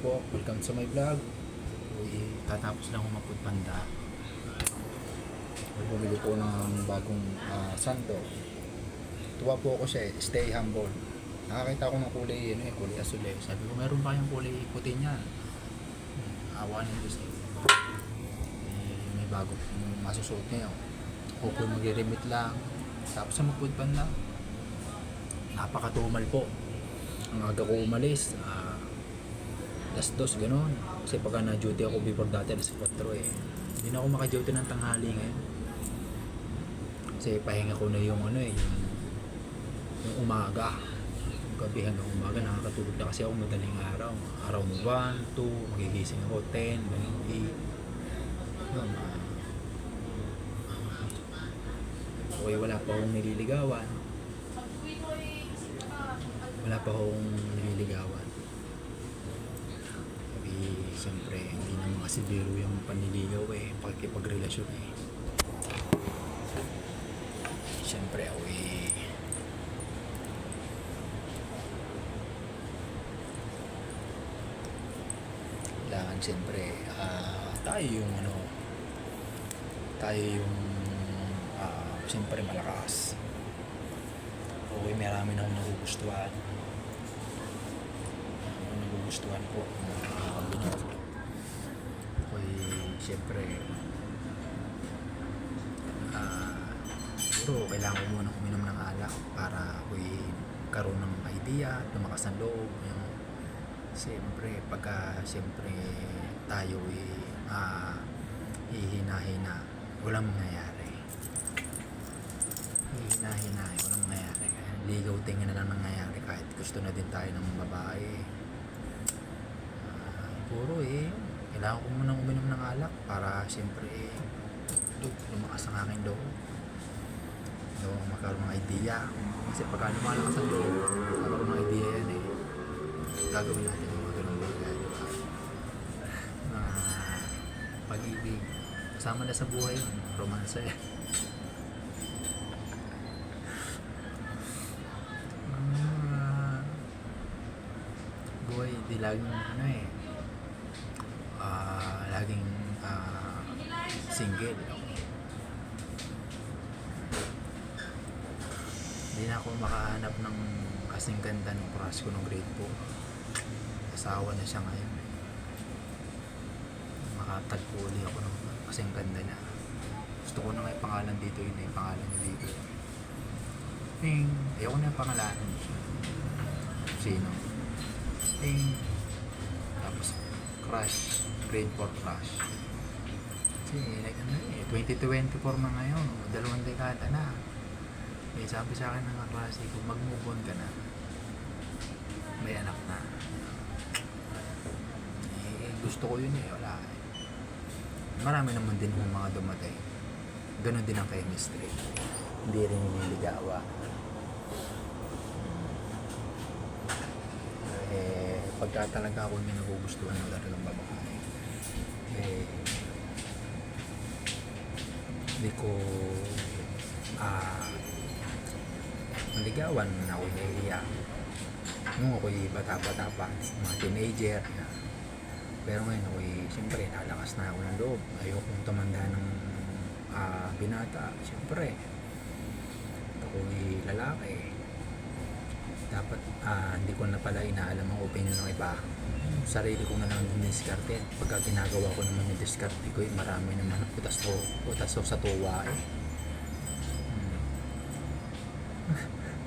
po, welcome sa my vlog. Uy, tatapos lang ako magputpanda. Bumili po ng bagong sando. Tuwa po ako siya stay humble. Nakakita ko ng kulay, kulay asul eh. Sabi ko, meron pa yung kulay puti niya. Awa niya gusto. May bago masusuot niya. Ako po magre-remit lang. Tapos sa magputpanda, napakatumal po. Ang aga ko umalis, alas 2, gano'n. Kasi pagka na-duty ako before dati, alas 4 eh. Hindi na ako maka-duty ng tanghali ngayon. Kasi pahinga ko na yung yung umaga. Gabi hanggang umaga, nakakatulog na kasi ako madaling araw. Araw mo 1, 2, magigising ako 10, 8. Yun, okay, wala pa akong nililigawan. Siyempre, hindi na mga sibiro yung panliligaw eh, pakikipagrelasyon eh. Siyempre, ako kailangan siyempre, tayo yung siyempre malakas. Okay, marami na akong nagugustuhan po. Okay, siyempre siguro kailangan ko muna uminom ng alak para ako'y karoon ng idea, lumakas ang loob. Siyempre pagka tayo hihina-hina, walang mangyayari. Walang mangyayari. Ligaw tingin na lang nangyayari kahit gusto na din tayo ng babae. Puro kailangan ko munang uminom ng alak para siyempre lumakas ang aking loob. Magkaroon ng idea. Kasi pagka lumalakas ang loob, magkaroon ng idea yan gagawin natin yung mga ganung bagay. Pag-ibig, kasama na sa buhay yun, romansa yan. Buhay, di laging laging single. Hindi na ako makahanap ng kasing ganda ng crush ko ng grade 4. Asawa na siya ngayon. Makatagpo ulit ako ng kasing ganda niya. Gusto ko na nga yung pangalan dito, yun yung pangalan niya dito. Ayoko na yung pangalan. Sino? Tapos crush, grade 4 crush. Kasi 2024 na ngayon, 2 dekada na. Sabi sa akin ng kaklase ko, mag-move on ka na. May anak na. Gusto ko yun wala Marami naman din yung mga dumatay. Ganon din ang chemistry. Hindi rin nililigawa. Pagka talaga ako may nagugustuhan ng talagang babae, hindi ko maligawan na ako nahihiya. Nung ako'y bata-bata pa, mga teenager. Pero ngayon ako'y siyempre nalakas na ako ng loob. Ayokong tumanda ng binata. Siyempre ako'y lalaki. Dapat hindi ko na pala inaalam ang opinion ng iba. Sarili ko na lang diniskarte. Pagka ginagawa ko naman yung diskarte ko, marami naman utas sa tuwa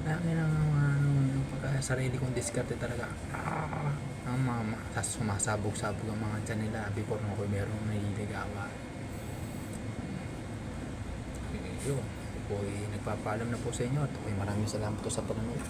Laki lang pagka sarili kong diskarte talaga. Ang mama, tapos sumasabog-sabog ang mga tiyan nila before ako merong nililigawa. Yun, ako'y nagpapaalam na po sa inyo at ako'y maraming salamat po sa panonood.